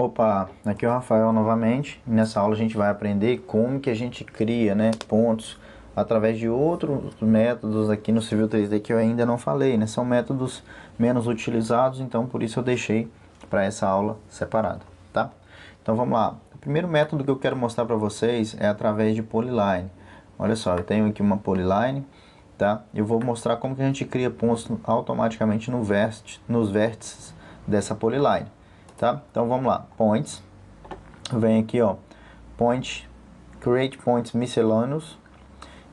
Opa, aqui é o Rafael novamente. Nessa aula a gente vai aprender como que a gente cria, né, pontos através de outros métodos aqui no Civil 3D que eu ainda não falei, né? São métodos menos utilizados, então por isso eu deixei para essa aula separada, tá? Então vamos lá. O primeiro método que eu quero mostrar para vocês é através de polyline. Olha só, eu tenho aqui uma polyline, tá? Eu vou mostrar como que a gente cria pontos automaticamente nos vértices dessa polyline. Tá? Então vamos lá, points, vem aqui ó, point, create points miscellaneous,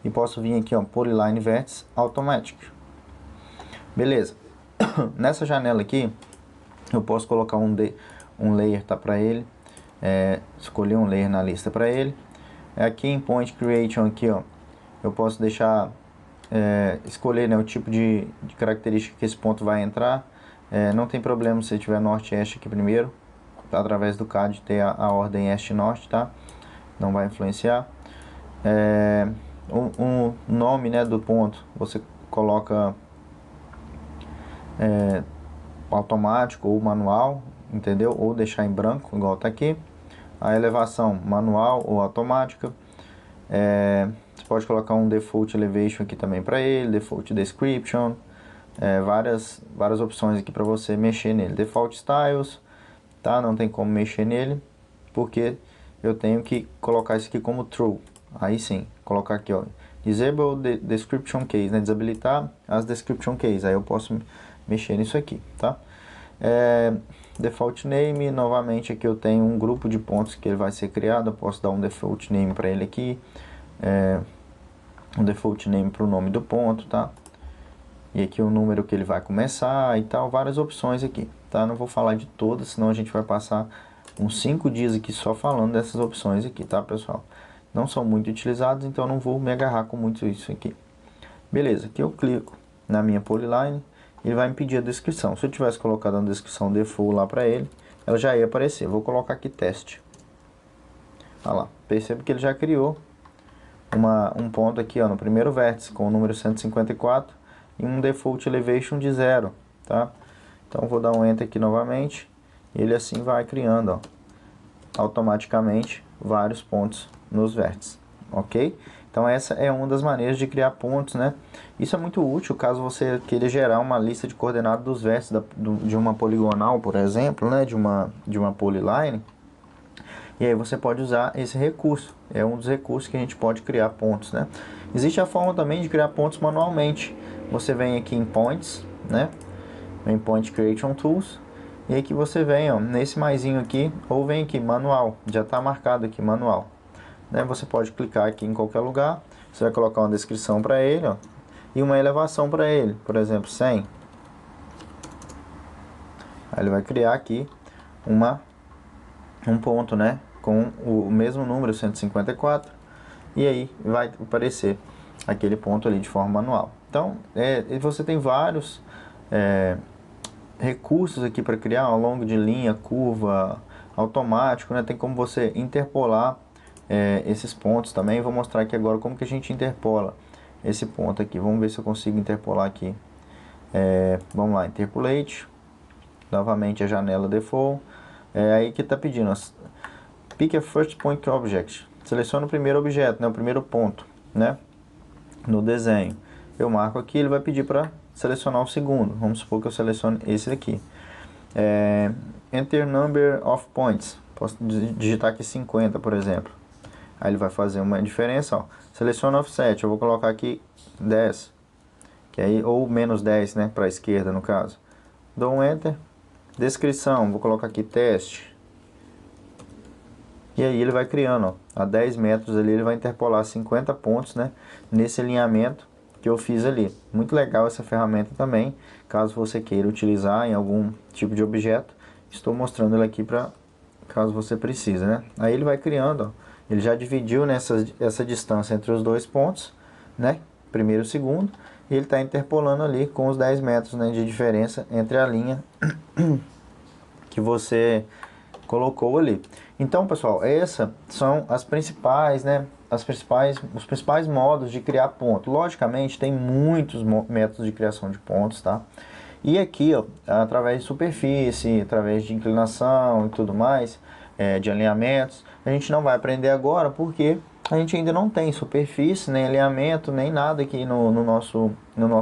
e posso vir aqui ó, polyline vertex automatic. Beleza, nessa janela aqui, eu posso colocar um layer, tá, para ele, escolher um layer na lista para ele. Aqui em point creation aqui ó, eu posso deixar, escolher, né, o tipo de característica que esse ponto vai entrar. Não tem problema se tiver norte e este aqui primeiro, tá? Através do CAD ter a ordem este-norte, tá? Não vai influenciar. O nome, né, do ponto você coloca automático ou manual, entendeu? Ou deixar em branco, igual tá aqui. A elevação manual ou automática. Você pode colocar um default elevation aqui também para ele, default description. Várias opções aqui para você mexer nele. Default styles, tá? Não tem como mexer nele, porque eu tenho que colocar isso aqui como true. Aí sim, colocar aqui ó, disable the description case, né? Desabilitar as description case. Aí eu posso mexer nisso aqui, tá? Default name, novamente aqui eu tenho um grupo de pontos que ele vai ser criado. Eu posso dar um default name para ele aqui, um default name para o nome do ponto, tá? E aqui o número que ele vai começar e tal, várias opções aqui, tá? Não vou falar de todas, senão a gente vai passar uns 5 dias aqui só falando dessas opções aqui, tá, pessoal? Não são muito utilizadas, então não vou me agarrar com muito isso aqui. Beleza, aqui eu clico na minha polyline, ele vai me pedir a descrição. Se eu tivesse colocado a descrição default lá para ele, ela já ia aparecer. Vou colocar aqui teste. Olha lá, percebe que ele já criou um ponto aqui ó, no primeiro vértice com o número 154. E um default elevation de 0, tá? Então vou dar um enter aqui novamente, e ele assim vai criando ó, automaticamente vários pontos nos vértices, ok? Então essa é uma das maneiras de criar pontos, né? Isso é muito útil caso você queira gerar uma lista de coordenadas dos vértices de uma poligonal, por exemplo, né? De uma polyline. E aí você pode usar esse recurso, é um dos recursos que a gente pode criar pontos, né? Existe a forma também de criar pontos manualmente. Você vem aqui em Points, né? Em Point Creation Tools. E aqui você vem, ó, nesse maisinho aqui, ou vem aqui, manual. Já está marcado aqui, manual. Né? Você pode clicar aqui em qualquer lugar. Você vai colocar uma descrição para ele, ó, e uma elevação para ele. Por exemplo, 100. Aí ele vai criar aqui um ponto, né? Com o mesmo número, 154. E aí vai aparecer aquele ponto ali de forma manual. Então, você tem vários recursos aqui para criar ao longo de linha, curva, automático, né? Tem como você interpolar esses pontos também. Vou mostrar aqui agora como que a gente interpola esse ponto aqui. Vamos ver se eu consigo interpolar aqui. Vamos lá, interpolate. Novamente a janela default. Aí que está pedindo, pick a first point object. Seleciona o primeiro objeto, né? O primeiro ponto, né? No desenho. Eu marco aqui, ele vai pedir para selecionar o segundo. Vamos supor que eu selecione esse aqui. Enter number of points. Posso digitar aqui 50, por exemplo. Aí ele vai fazer uma diferença, ó. Seleciona offset, eu vou colocar aqui 10. Que aí, ou menos 10, né? Para a esquerda, no caso. Dou um enter. Descrição, vou colocar aqui teste. E aí ele vai criando, ó, a 10 metros ali, ele vai interpolar 50 pontos, né? Nesse alinhamento que eu fiz ali. Muito legal essa ferramenta também, caso você queira utilizar em algum tipo de objeto. Estou mostrando ele aqui para caso você precise, né? Aí ele vai criando, ó, ele já dividiu essa distância entre os dois pontos, né? Primeiro e segundo. E ele está interpolando ali com os 10 metros, né, de diferença entre a linha que você colocou ali. Então, pessoal, essas são as principais, né, os principais modos de criar ponto. Logicamente, tem muitos métodos de criação de pontos, tá? E aqui, ó, através de superfície, através de inclinação e tudo mais, de alinhamentos, a gente não vai aprender agora porque a gente ainda não tem superfície, nem alinhamento, nem nada aqui no nosso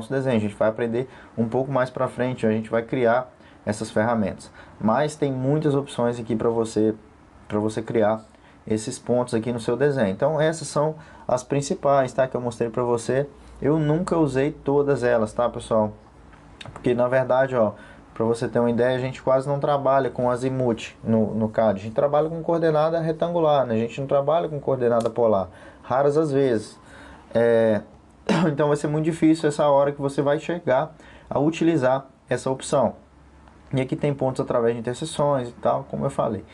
desenho. A gente vai aprender um pouco mais para frente, a gente vai criar essas ferramentas. Mas tem muitas opções aqui para você criar esses pontos aqui no seu desenho. Então essas são as principais, tá, que eu mostrei para você. Eu nunca usei todas elas, tá, pessoal? Porque na verdade, ó, para você ter uma ideia, a gente quase não trabalha com azimuth no CAD. A gente trabalha com coordenada retangular, né? A gente não trabalha com coordenada polar. Raras as vezes. Então vai ser muito difícil essa hora que você vai chegar a utilizar essa opção. E aqui tem pontos através de interseções e tal, como eu falei,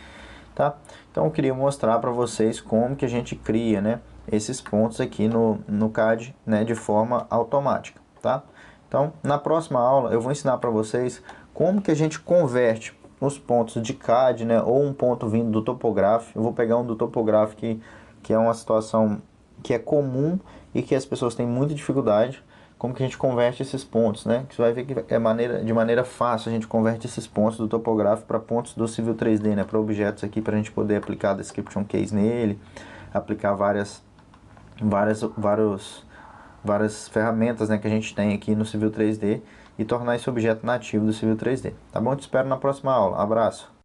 tá? Então eu queria mostrar para vocês como que a gente cria, né, esses pontos aqui no CAD, né, de forma automática, tá? Então, na próxima aula eu vou ensinar para vocês como que a gente converte os pontos de CAD, né, ou um ponto vindo do topográfico. Eu vou pegar um do topográfico que é uma situação que é comum e que as pessoas têm muita dificuldade. Como que a gente converte esses pontos, né? Que você vai ver que de maneira fácil a gente converte esses pontos do topográfico para pontos do Civil 3D, né? Para objetos aqui, para a gente poder aplicar a Description Case nele, aplicar várias ferramentas, né, que a gente tem aqui no Civil 3D e tornar esse objeto nativo do Civil 3D. Tá bom? Te espero na próxima aula. Abraço!